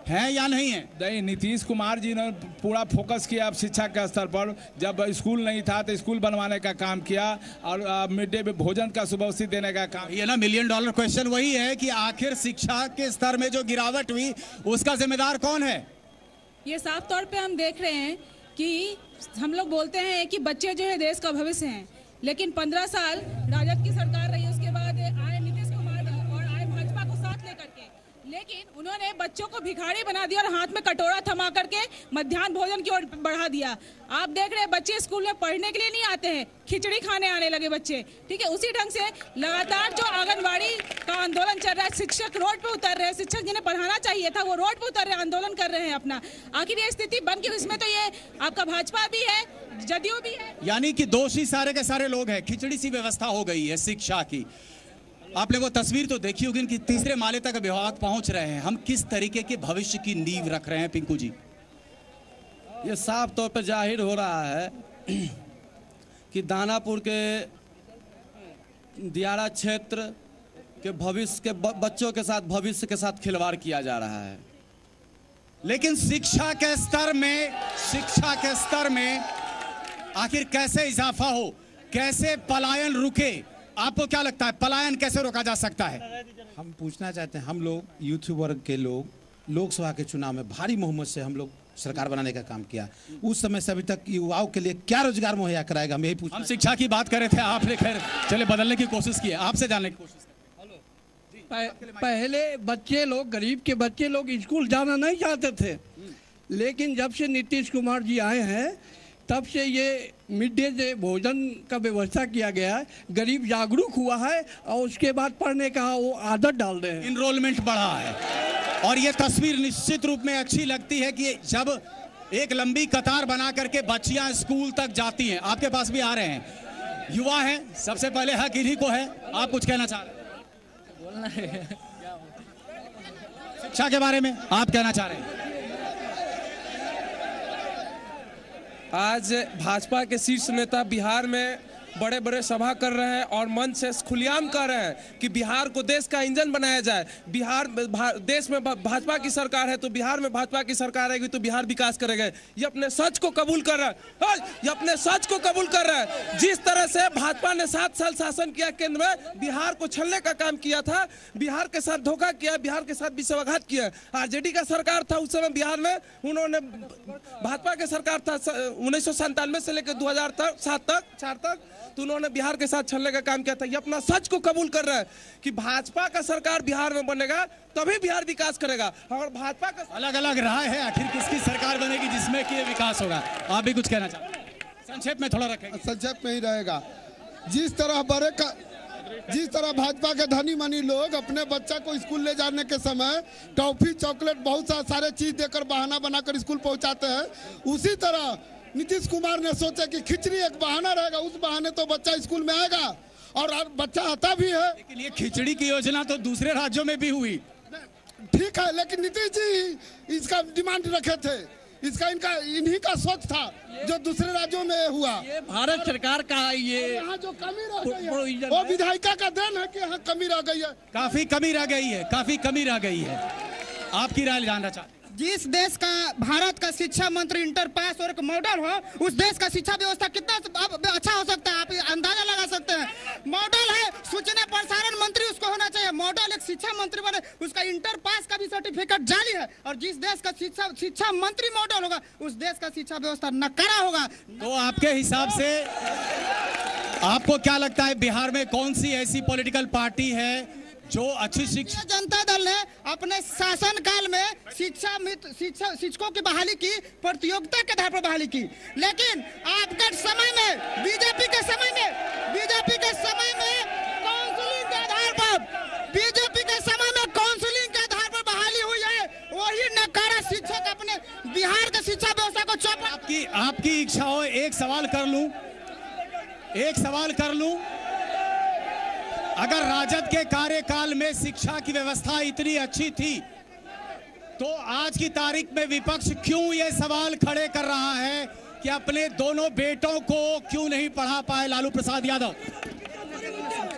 हैं या नहीं है? नहीं, नीतीश कुमार जी ने पूरा फोकस किया अब शिक्षा के स्तर पर। जब स्कूल नहीं था तो स्कूल बनवाने का काम किया और मिड डे में भोजन का सुव्यवस्थित देने का काम। ये ना $1 मिलियन क्वेश्चन वही है कि आखिर शिक्षा के स्तर में जो गिरावट हुई उसका जिम्मेदार कौन है? ये साफ तौर पे हम देख रहे हैं कि हम लोग बोलते हैं कि बच्चे जो है देश का भविष्य हैं, लेकिन 15 साल राजद की सरकार रही, उसके बाद आए नीतीश कुमार और आए भाजपा को साथ लेकर के, लेकिन उन्होंने बच्चों को भिखारी बना दिया और हाथ में कटोरा थमा करके मध्याह्न भोजन की ओर बढ़ा दिया। आप देख रहे हैं बच्चे स्कूल में पढ़ने के लिए नहीं आते हैं, खिचड़ी खाने आने लगे बच्चे। ठीक है, उसी ढंग से लगातार जो आंगनबाड़ी का आंदोलन चल रहा है, शिक्षक रोड पे उतर रहे हैं, शिक्षक जिन्हें पढ़ाना चाहिए था वो रोड पे उतर रहे हैं, आंदोलन कर रहे हैं अपना। आखिर ये स्थिति बन के इसमें तो ये आपका भाजपा भी है, जदयू भी है, यानी कि दोषी सारे के सारे लोग हैं। खिचड़ी सी व्यवस्था हो गई है शिक्षा की। आपने वो तस्वीर तो देखी होगी कि तीसरे माले तक विभाग पहुंच रहे हैं। हम किस तरीके के भविष्य की नींव रख रहे हैं पिंकू जी? ये साफ तौर पर जाहिर हो रहा है कि दानापुर के दियारा क्षेत्र के भविष्य के बच्चों के साथ भविष्य के साथ खिलवाड़ किया जा रहा है। लेकिन शिक्षा के स्तर में आखिर कैसे इजाफा हो, कैसे पलायन रुके? आपको क्या लगता है पलायन कैसे रोका जा सकता है? हम पूछना चाहते हैं, हम लोग यूथ वर्ग के लोग लोकसभा के चुनाव में भारी बहुमत से हम लोग सरकार बनाने का काम किया। उस समय से अभी तक युवाओं के लिए क्या रोजगार मुहैया कराएगा? हम यही पूछ। हम शिक्षा की बात कर रहे थे, आपने खैर चले बदलने की कोशिश की है, आपसे जानने की कोशिश। पहले बच्चे लोग, गरीब के बच्चे लोग स्कूल जाना नहीं चाहते थे, लेकिन जब से नीतीश कुमार जी आए हैं तब से ये मिड डे भोजन का व्यवस्था किया गया है, गरीब जागरूक हुआ है और उसके बाद पढ़ने का वो आदत डाल रहे हैं, इनरोलमेंट बढ़ा है। और ये तस्वीर निश्चित रूप में अच्छी लगती है कि जब एक लंबी कतार बना करके बच्चियां स्कूल तक जाती हैं। आपके पास भी आ रहे हैं, युवा हैं, सबसे पहले हक इन्हीं को है। आप कुछ कहना चाह रहे हैं? बोलना है शिक्षा के बारे में आप कहना चाह रहे हैं? आज भाजपा के शीर्ष नेता बिहार में बड़े बड़े सभा कर रहे हैं और मंच से खुलेआम कह रहे हैं कि बिहार को देश का इंजन बनाया जाए। देश में भाजपा की सरकार है तो बिहार में भाजपा की सरकार रहेगी तो बिहार विकास करेगा। ये अपने सच को कबूल कर रहा है, ये अपने सच को कबूल कर रहा है। जिस तरह से भाजपा ने 7 साल शासन किया, केंद्र में बिहार को छलने का काम किया था, बिहार के साथ धोखा किया, बिहार के साथ विश्वासघात किया। आरजेडी का सरकार था उस समय बिहार में, उन्होंने भाजपा की सरकार था 1997 से लेकर 2007 तक, तो उन्होंने बिहार के साथ छलने का काम किया था। ये अपना सच को कबूल कर रहा है कि भाजपा का सरकार बिहार में बनेगा तभी बिहार विकास करेगा। और भाजपा का अलग अलग राय है, आखिर किसकी सरकार बनेगी जिसमें कि विकास होगा? आप भी कुछ कहना चाहते हैं? संक्षेप में थोड़ा रखेंगे। संक्षेप में ही रहेगा। जिस तरह भाजपा के धनी मनी लोग अपने बच्चा को स्कूल ले जाने के समय टॉफी, चॉकलेट, बहुत सारे चीज देकर बहाना बनाकर स्कूल पहुंचाते हैं, उसी तरह नीतीश कुमार ने सोचा कि खिचड़ी एक बहाना रहेगा, उस बहाने तो बच्चा स्कूल में आएगा और बच्चा आता भी है। लेकिन ये खिचड़ी की योजना तो दूसरे राज्यों में भी हुई। ठीक है, लेकिन नीतीश जी इसका डिमांड रखे थे, इन्हीं का सोच था जो दूसरे राज्यों में हुआ। ये भारत सरकार का ये यहाँ जो कमी रह गई है वो विधायिका का देन है कि यहाँ कमी रह गई है, काफी कमी रह गई है। आपकी राय जानना चाहते हैं? जिस देश का भारत का शिक्षा मंत्री इंटर पास और एक मॉडल हो, उस देश का शिक्षा व्यवस्था कितना अच्छा हो सकता है, आप अंदाजा लगा सकते हैं। मॉडल है सूचना प्रसारण मंत्री, उसको होना चाहिए। मॉडल एक शिक्षा मंत्री बने, उसका इंटर पास का भी सर्टिफिकेट जाली है। और जिस देश का शिक्षा मंत्री मॉडल होगा, उस देश का शिक्षा व्यवस्था नकारा होगा। तो आपके हिसाब से आपको क्या लगता है बिहार में कौन सी ऐसी पॉलिटिकल पार्टी है जो अच्छी शिक्षा? जनता दल ने अपने शासन काल में शिक्षकों की बहाली की, प्रतियोगिता के आधार पर बहाली की, लेकिन आपके समय में बीजेपी के समय में काउंसलिंग के आधार पर बहाली हुई है। वही नकारा शिक्षक अपने बिहार के शिक्षा व्यवस्था को चौपट। आपकी इच्छा हो एक सवाल कर लूं, अगर राजद के कार्यकाल में शिक्षा की व्यवस्था इतनी अच्छी थी तो आज की तारीख में विपक्ष क्यों ये सवाल खड़े कर रहा है कि अपने दोनों बेटों को क्यों नहीं पढ़ा पाए लालू प्रसाद यादव।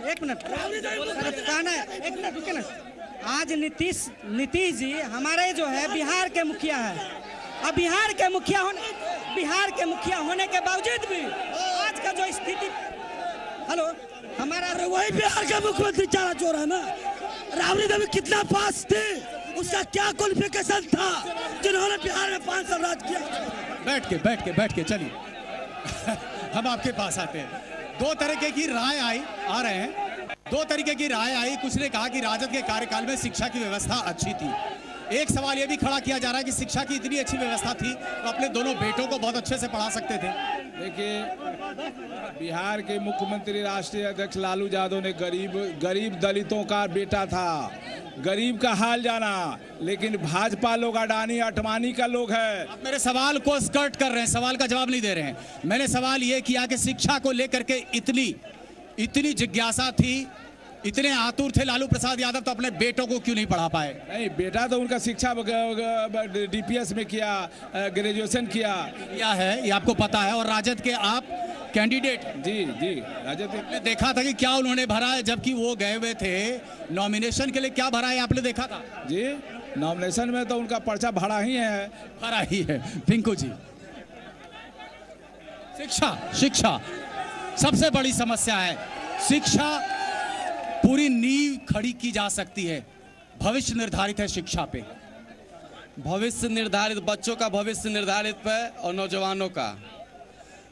एक मिनट रुके ना। आज नीतीश जी हमारे जो है बिहार के मुखिया है। अब बिहार के मुखिया होने के बावजूद भी आज का जो स्थिति, हेलो, हमारा वही बिहार का मुख्यमंत्री चारा चोर है ना। राबड़ी देवी कितना पास थे, उसका क्या क्वालिफिकेशन था जिन्होंने बिहार में 5 साल राज किया। बैठ के चलिए हम आपके पास आते हैं। दो तरीके की राय आ रहे हैं। दो तरीके की राय आई। कुछ ने कहा कि राजद के कार्यकाल में शिक्षा की व्यवस्था अच्छी थी। एक सवाल ये भी खड़ा किया जा रहा है कि शिक्षा की इतनी अच्छी व्यवस्था थी तो अपने दोनों बेटों को बहुत अच्छे से पढ़ा सकते थे। देखिए, बिहार के मुख्यमंत्री राष्ट्रीय अध्यक्ष लालू यादव ने गरीब दलितों का बेटा था, गरीब का हाल जाना। लेकिन भाजपा लोग अडानी अटवानी का लोग है। आप मेरे सवाल को स्कर्ट कर रहे हैं, सवाल का जवाब नहीं दे रहे हैं। मैंने सवाल ये किया कि शिक्षा को लेकर के इतनी जिज्ञासा थी, इतने आतुर थे लालू प्रसाद यादव, तो अपने बेटों को क्यों नहीं पढ़ा पाए? नहीं, बेटा तो उनका शिक्षा डीपीएस में किया, ग्रेजुएशन किया है, ये आपको पता है। और राजद के आप कैंडिडेट, जी राजद ने देखा था कि क्या उन्होंने भरा है, जबकि वो गए हुए थे नॉमिनेशन के लिए। क्या भरा है आपने देखा था? जी, नॉमिनेशन में तो उनका पर्चा भरा ही है। पिंकू जी, शिक्षा सबसे बड़ी समस्या है। शिक्षा पूरी नींव खड़ी की जा सकती है। भविष्य निर्धारित है शिक्षा पे। भविष्य निर्धारित, बच्चों का भविष्य निर्धारित पे और नौजवानों का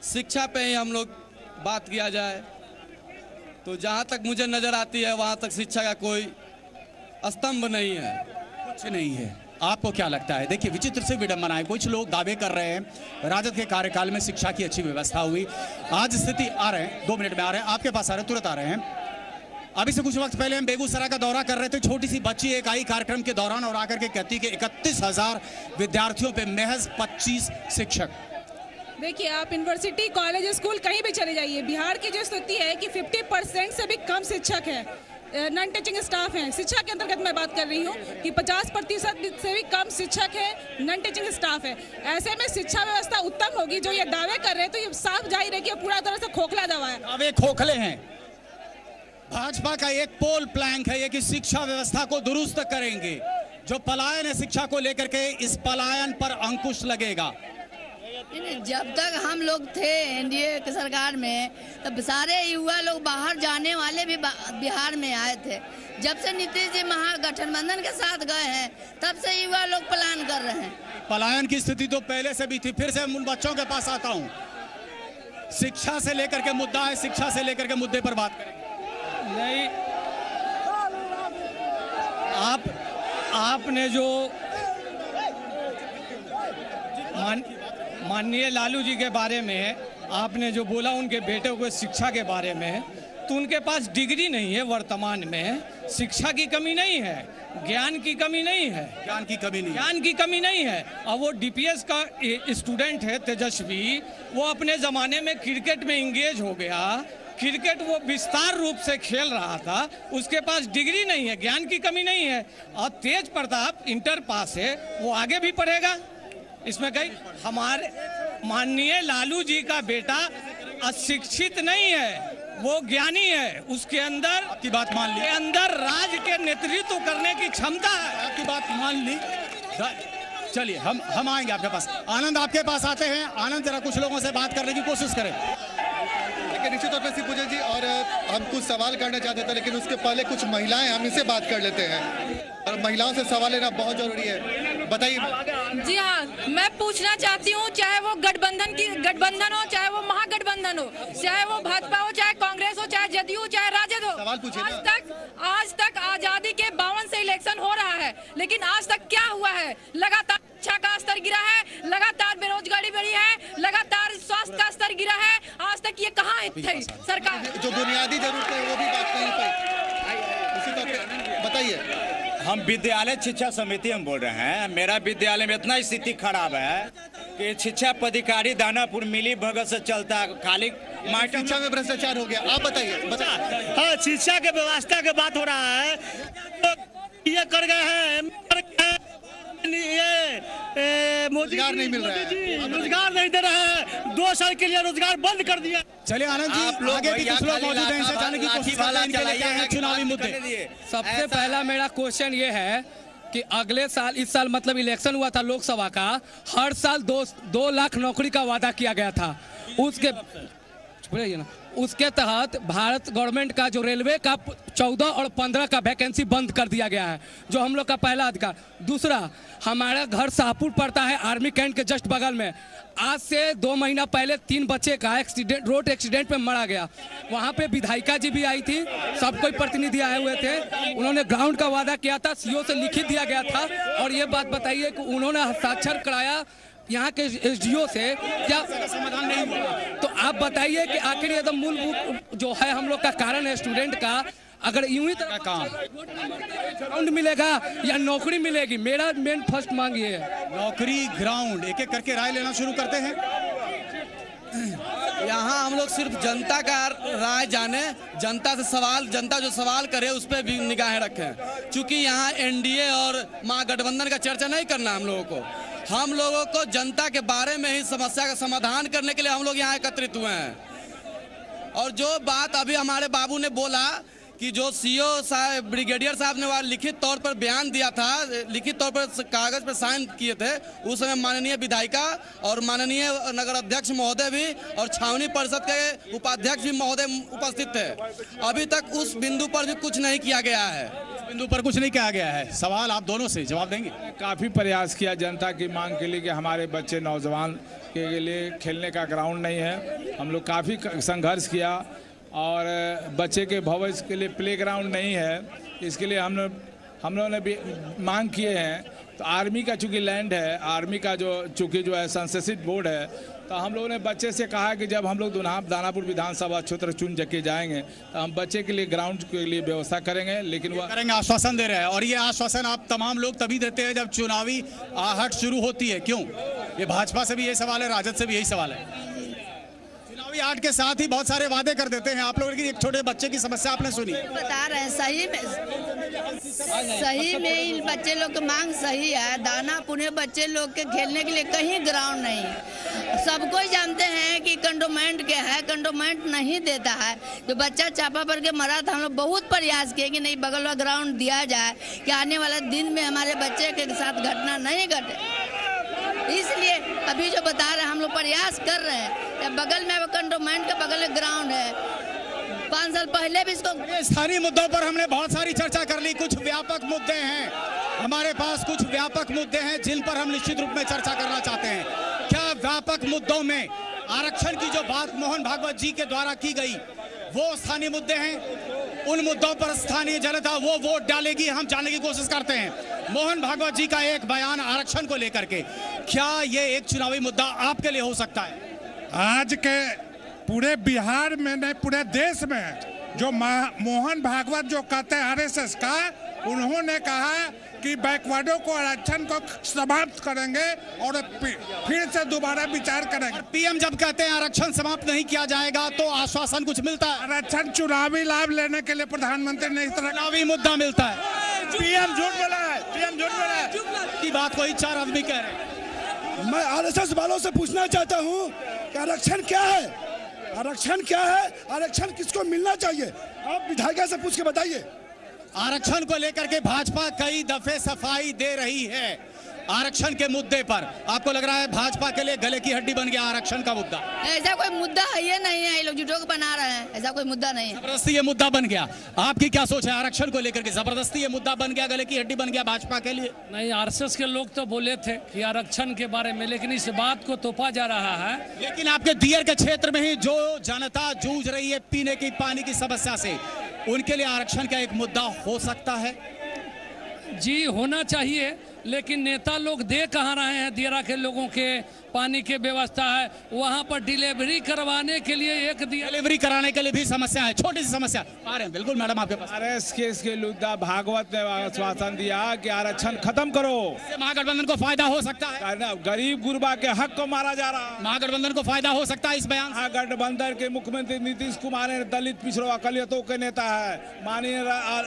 शिक्षा पे ही हम लोग बात किया जाए तो जहाँ तक मुझे नजर आती है वहाँ तक शिक्षा का कोई स्तंभ नहीं है, कुछ नहीं है। आपको क्या लगता है? देखिए, विचित्र से विडंबना है। कुछ लोग दावे कर रहे हैं राजद के कार्यकाल में शिक्षा की अच्छी व्यवस्था हुई। आज स्थिति आ रहे हैं, 2 मिनट में आ रहे हैं, आपके पास आ रहे हैं, तुरंत आ रहे हैं। अभी से कुछ वक्त पहले हम बेगूसराय का दौरा कर रहे थे। छोटी सी बच्ची एक आई कार्यक्रम के दौरान और आकर के कहती कि 31,000 विद्यार्थियों पे महज 25 शिक्षक। देखिए, आप यूनिवर्सिटी, कॉलेज, स्कूल कहीं भी चले जाइए, बिहार की जो स्थिति है कि 50% से भी कम शिक्षक है, नॉन टीचिंग स्टाफ है। शिक्षा के अंतर्गत मैं बात कर रही हूँ कि 50% से भी कम शिक्षक है, नॉन टीचिंग स्टाफ है। ऐसे में शिक्षा व्यवस्था उत्तम होगी। जो ये दावे कर रहे हैं तो ये साफ जाहिर है कि पूरा तरह से खोखला दावा है। दावे खोखले हैं। भाजपा का एक पोल प्लैंक है ये कि शिक्षा व्यवस्था को दुरुस्त करेंगे। जो पलायन है शिक्षा को लेकर के, इस पलायन पर अंकुश लगेगा। जब तक हम लोग थे एनडीए की सरकार में तब सारे युवा लोग बाहर जाने वाले भी बिहार में आए थे। जब से नीतीश जी महागठबंधन के साथ गए हैं तब से युवा लोग पलायन कर रहे हैं। पलायन की स्थिति तो पहले से भी थी। फिर से उन बच्चों के पास आता हूँ। शिक्षा से लेकर के मुद्दा है, शिक्षा से लेकर के मुद्दे पर बात करेंगे। नहीं, आपने जो माननीय लालू जी के बारे में आपने जो बोला उनके बेटे को शिक्षा के बारे में, तो उनके पास डिग्री नहीं है। वर्तमान में शिक्षा की कमी नहीं है, ज्ञान की कमी नहीं है, ज्ञान की कमी नहीं है। और वो डीपीएस का स्टूडेंट है तेजस्वी, वो अपने ज़माने में क्रिकेट में इंगेज हो गया। क्रिकेट वो विस्तार रूप से खेल रहा था। उसके पास डिग्री नहीं है, ज्ञान की कमी नहीं है। और तेज प्रताप इंटर पास है, वो आगे भी पढ़ेगा। इसमें कहीं हमारे माननीय लालू जी का बेटा अशिक्षित नहीं है, वो ज्ञानी है। उसके अंदर आपकी बात मान ली, के अंदर राज्य के नेतृत्व करने की क्षमता है। आपकी बात मान ली। चलिए हम आएंगे आपके पास। आनंद, आपके पास आते हैं। आनंद, जरा कुछ लोगों से बात करने की कोशिश करें। निश्चित तौर पर श्री पूजन जी, और हम कुछ सवाल करना चाहते थे लेकिन उसके पहले कुछ महिलाएं, हम इनसे बात कर लेते हैं और महिलाओं से सवाल लेना बहुत जरूरी है। बताइए। जी हाँ, मैं पूछना चाहती हूँ, चाहे वो गठबंधन हो, चाहे वो महागठबंधन हो, चाहे वो भाजपा हो, चाहे कांग्रेस हो, चाहे जदयू हो, चाहे राजद हो, सवाल पूछिए। आज तक आजादी के 52 से इलेक्शन हो रहा है, लेकिन आज तक क्या हुआ है? लगातार शिक्षा का स्तर गिरा है, लगातार बेरोजगारी बढ़ी है, लगातार स्वास्थ्य का स्तर गिरा है। आज तक ये कहाँ थी सरकार? जो बुनियादी जरूरत है वो भी बात नहीं पाई। बताइए। हम विद्यालय शिक्षा समिति हम बोल रहे हैं। मेरा विद्यालय में इतना स्थिति खराब है कि शिक्षा पदाधिकारी दानापुर मिली भगत से चलता है, खाली शिक्षा में भ्रष्टाचार हो गया। आप बताइए। हाँ, शिक्षा के व्यवस्था की बात हो रहा है। ये कर गए हैं ये मोदी रोजगार नहीं मिल रहा है। जी रोजगार नहीं दे रहा है, 2 साल के लिए रोजगार बंद कर दिया। चलिए आनंद जी, आगे भी कुछ लोग मौजूद हैं, इनसे जानने की कोशिश करते हैं इनके लिए क्या है चुनावी मुद्दे। सबसे पहला मेरा क्वेश्चन ये है कि अगले साल, इस साल मतलब इलेक्शन हुआ था लोकसभा का, हर साल 2 लाख नौकरी का वादा किया गया था। उसके तहत भारत गवर्नमेंट का जो रेलवे का 14 और 15 का वैकेंसी बंद कर दिया गया है, जो हम लोग का पहला अधिकार। दूसरा, हमारा घर शाहपुर पड़ता है आर्मी कैंट के जस्ट बगल में। आज से 2 महीना पहले 3 बच्चे का एक्सीडेंट, रोड एक्सीडेंट में मारा गया। वहाँ पे विधायिका जी भी आई थी, सब कोई प्रतिनिधि आए हुए थे। उन्होंने ग्राउंड का वादा किया था, सीओ से लिखित दिया गया था। और ये बात बताइए कि उन्होंने हस्ताक्षर कराया यहाँ के एसडीओ से, क्या समाधान नहीं हुआ? तो आप बताइए कि आखिर ये तो मूलभूत जो है हम लोग का कारण है स्टूडेंट का, अगर यूं ही तरह काम ग्राउंड मिलेगा या नौकरी मिलेगी, मेरा मेन फर्स्ट मांग ये है। नौकरी, ग्राउंड, एक एक करके राय लेना शुरू करते हैं। यहाँ हम लोग सिर्फ जनता का राय जाने, जनता से सवाल, जनता जो सवाल करे उस पर भी निगाहें रखें। क्योंकि यहाँ एनडीए और महागठबंधन का चर्चा नहीं करना हम लोगों को। हम लोगों को जनता के बारे में ही समस्या का समाधान करने के लिए हम लोग यहाँ एकत्रित हुए हैं। और जो बात अभी हमारे बाबू ने बोला कि जो सीओ साहब, ब्रिगेडियर साहब ने वहाँ लिखित तौर पर बयान दिया था, लिखित तौर पर कागज पर साइन किए थे, उस समय माननीय विधायिका और माननीय नगर अध्यक्ष महोदय भी और छावनी परिषद के उपाध्यक्ष भी महोदय उपस्थित थे। अभी तक उस बिंदु पर भी कुछ नहीं किया गया है। बिंदु पर कुछ नहीं किया गया है। सवाल आप दोनों से जवाब देंगे। काफ़ी प्रयास किया जनता की मांग के लिए कि हमारे बच्चे नौजवान के लिए खेलने का ग्राउंड नहीं है। हम लोग काफ़ी संघर्ष किया और बच्चे के भविष्य के लिए प्लेग्राउंड नहीं है, इसके लिए हम लोगों ने भी मांग किए हैं। तो आर्मी का चूँकि लैंड है, आर्मी का चूँकि जो है संशोधित बोर्ड है, तो हम लोगों ने बच्चे से कहा कि जब हम लोग दानापुर विधानसभा क्षेत्र चुन के जाएंगे तो हम बच्चे के लिए ग्राउंड के लिए व्यवस्था करेंगे। लेकिन वो करेंगे, आश्वासन दे रहे हैं। और ये आश्वासन आप तमाम लोग तभी देते हैं जब चुनावी आहट शुरू होती है। क्यों? ये भाजपा से भी यही सवाल है, राजद से भी यही सवाल है। चुनावी आहट के साथ ही बहुत सारे वादे कर देते हैं। आप लोगों की एक छोटे बच्चे की समस्या आपने सुनी, बता रहे हैं। सही में इन बच्चे लोग की मांग सही है। दानापुर में बच्चे लोग के खेलने के लिए कहीं ग्राउंड नहीं। सब कोई जानते हैं कि कंटोनमेंट क्या है, कंटोनमेंट नहीं देता है। जो बच्चा चापा पर के मरा था, हम लोग बहुत प्रयास किए कि नहीं बगल वाला ग्राउंड दिया जाए कि आने वाले दिन में हमारे बच्चे के साथ घटना नहीं घटे। इसलिए अभी जो बता रहे हैं, हम लोग प्रयास कर रहे हैं। बगल में कंटोनमेंट के बगल में ग्राउंड है। 5 साल पहले भी इसको स्थानीय मुद्दों पर हमने बहुत सारी चर्चा कर ली। कुछ व्यापक मुद्दे हैं हमारे पास, कुछ व्यापक मुद्दे हैं जिन पर हम निश्चित रूप में चर्चा करना चाहते हैं। क्या व्यापक मुद्दों में आरक्षण की जो बात मोहन भागवत जी के द्वारा की गई वो स्थानीय मुद्दे हैं? उन मुद्दों पर स्थानीय जनता वो वोट डालेगी, हम जानने की कोशिश करते हैं। मोहन भागवत जी का एक बयान आरक्षण को लेकर के, क्या ये एक चुनावी मुद्दा आपके लिए हो सकता है? आज के पूरे बिहार में नहीं, पूरे देश में जो मोहन भागवत जो कहते हैं आरएसएस का, उन्होंने कहा कि बैकवर्डों को, आरक्षण को समाप्त करेंगे और फिर से दोबारा विचार करेंगे। पीएम जब कहते हैं आरक्षण समाप्त नहीं किया जाएगा तो आश्वासन कुछ मिलता है? आरक्षण चुनावी लाभ लेने के लिए प्रधानमंत्री ने इस तरह चुनावी मुद्दा मिलता है। पीएम झूठ बोला है, पीएम झूठ बोला है। की बात कोई 4 आदमी कह रहे हैं। मैं आरएसएस वालों से पूछना चाहता हूँ कि आरक्षण क्या है? आरक्षण क्या है? आरक्षण किसको मिलना चाहिए? आप विधायिका से पूछ के बताइए। आरक्षण को लेकर के भाजपा कई दफे सफाई दे रही है। आरक्षण के मुद्दे पर आपको लग रहा है भाजपा के लिए गले की हड्डी बन गया आरक्षण का मुद्दा? ऐसा कोई मुद्दा है ये नहीं है, ये लोग झूठों को बना रहे हैं। ऐसा कोई मुद्दा नहीं है। जबरदस्ती ये मुद्दा बन गया। आपकी क्या सोच है आरक्षण को लेकर के? जबरदस्ती ये मुद्दा बन गया, गले की हड्डी बन गया भाजपा के लिए? नहीं, आरएसएस के लोग तो बोले थे कि आरक्षण के बारे में, लेकिन इस बात को तोपा जा रहा है। लेकिन आपके दियर के क्षेत्र में ही जो जनता जूझ रही है पीने की पानी की समस्या से, उनके लिए आरक्षण का एक मुद्दा हो सकता है? जी होना चाहिए, लेकिन नेता लोग दे कहाँ रहे हैं दियरा के लोगों के पानी की व्यवस्था है, वहाँ पर डिलीवरी करवाने के लिए एक दिया, डिलीवरी कराने के लिए भी समस्या है, छोटी सी समस्या आ रहे हैं। बिल्कुल मैडम आपके पास। आरएस केस के लुद्दा भागवत ने आश्वासन दिया कि आरक्षण खत्म करो, इससे महागठबंधन को फायदा हो सकता है। गरीब गुरबा के हक को मारा जा रहा है, महागठबंधन को फायदा हो सकता है इस बयान से। महागठबंधन के मुख्यमंत्री नीतीश कुमार ने दलित पिछड़ों अकलियतों के नेता है, माननीय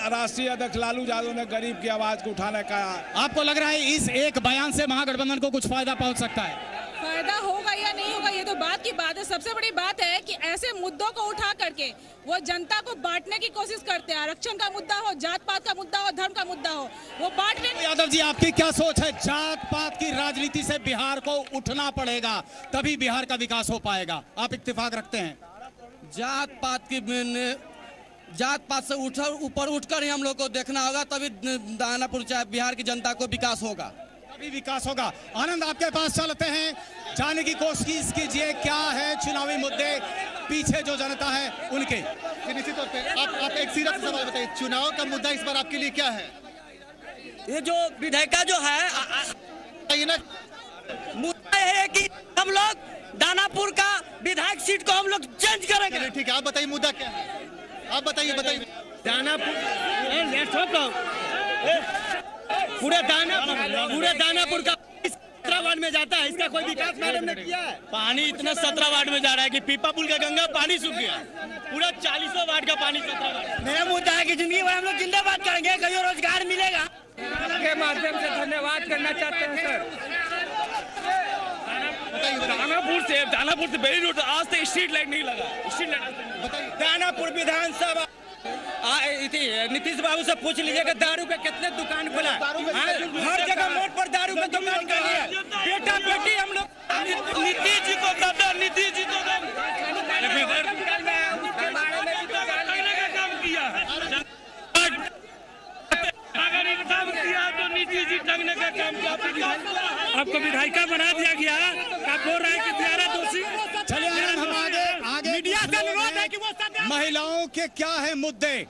राष्ट्रीय अध्यक्ष लालू यादव ने गरीब की आवाज को उठाने का। आपको लग रहा है इस एक बयान से महागठबंधन को कुछ फायदा पहुंच सकता है? फायदा होगा या नहीं होगा ये तो बात की बात है। सबसे बड़ी बात है कि ऐसे मुद्दों को उठा करके वो जनता को बांटने की कोशिश करते हैं। आरक्षण का मुद्दा हो, जात पात का मुद्दा हो, धर्म का मुद्दा हो, वो बांटने। यादव जी आपकी क्या सोच है? जात पात की राजनीति से बिहार को उठना पड़ेगा, तभी बिहार का विकास हो पाएगा, आप इत्तेफाक रखते हैं? जात पात से ऊपर उठकर ही हम लोग को देखना होगा, तभी दानापुर चाहे बिहार की जनता को विकास होगा, तभी विकास होगा। आनंद आपके पास चलते हैं, जानने की कोशिश कीजिए क्या है चुनावी मुद्दे पीछे जो जनता है उनके। निश्चित तौर पे आप एक सीधा सवाल बताइए, चुनाव का मुद्दा इस बार आपके लिए क्या है? ये जो विधायिका जो है ना, मुद्दा है कि हम लोग दानापुर का विधायक सीट को हम लोग चेंज करेंगे। ठीक है, आप बताइए मुद्दा क्या है, आप बताइए। पूरे दानापुर का 17 वार्ड में जाता है, इसका कोई विकास मैडम ने किया है? पानी इतना 17 वार्ड में जा रहा है कि पीपा पुल का गंगा पानी सूख गया, पूरा 40 वार्ड का पानी 17 वार्ड। मेरा मुद्दा है कि जिंदगी भर हम लोग जिंदाबाद करेंगे, कहीं रोजगार मिलेगा। के माध्यम से धन्यवाद करना चाहते हैं सर। दानापुर से बेली रोड आज तक स्ट्रीट लाइट नहीं लगा। स्ट्रीट लाइट दानापुर विधानसभा नीतीश बाबू से पूछ लीजिएगा दारू पे कितने दुकान खुला, हर जगह मोड़ पर दारू का दुकान कर लिया। बेटा बेटी हम लोग नीतीश जी को नीतीश जी को काम किया तो नीतीश जी टंगने का काम किया। आपको विधायिका बना दिया गया, आप बोल रहे हैं कि प्यारा दोषी। चलिए हम आगे मीडिया से अनुरोध है कि वो महिलाओं के क्या है मुद्दे।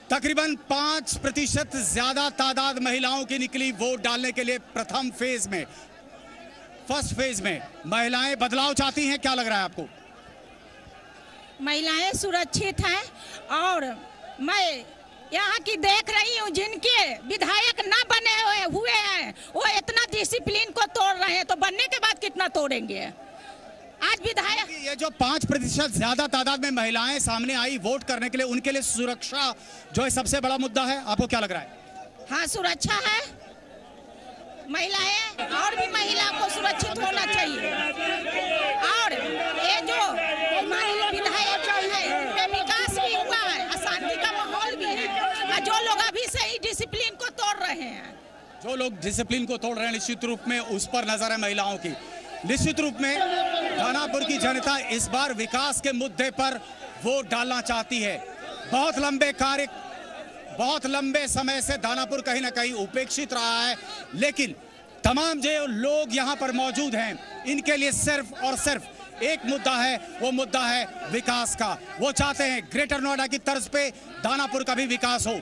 तकरीबन 5% ज्यादा तादाद महिलाओं की निकली वोट डालने के लिए प्रथम फेज में, फर्स्ट फेज में। महिलाएं बदलाव चाहती हैं, क्या लग रहा है आपको? महिलाएं सुरक्षित हैं और मैं यहाँ की देख रही हूँ जिनके विधायक ना बने हुए हैं वो इतना डिसिप्लिन को तोड़ रहे हैं, तो बनने के बाद कितना तोड़ेंगे? आज विधायक ये जो 5% ज्यादा तादाद में महिलाएं सामने आई वोट करने के लिए, उनके लिए सुरक्षा जो है सबसे बड़ा मुद्दा है, आपको क्या लग रहा है? हाँ, सुरक्षा है। महिलाएं और भी महिला को सुरक्षित होना चाहिए। और ये जो विधायक है उनपे विकास भी हुआ है, अशांति का माहौल भी है, और जो लोग अभी से ही डिसिप्लिन को तोड़ रहे हैं, जो लोग डिसिप्लिन को तोड़ रहे हैं, निश्चित रूप में उस पर नजर है महिलाओं की। निश्चित रूप में दानापुर की जनता इस बार विकास के मुद्दे पर वोट डालना चाहती है। बहुत लंबे समय से दानापुर कहीं ना कहीं उपेक्षित रहा है, लेकिन तमाम जो लोग यहाँ पर मौजूद हैं इनके लिए सिर्फ और सिर्फ एक मुद्दा है, वो मुद्दा है विकास का। वो चाहते हैं ग्रेटर नोएडा की तर्ज पे दानापुर का भी विकास हो।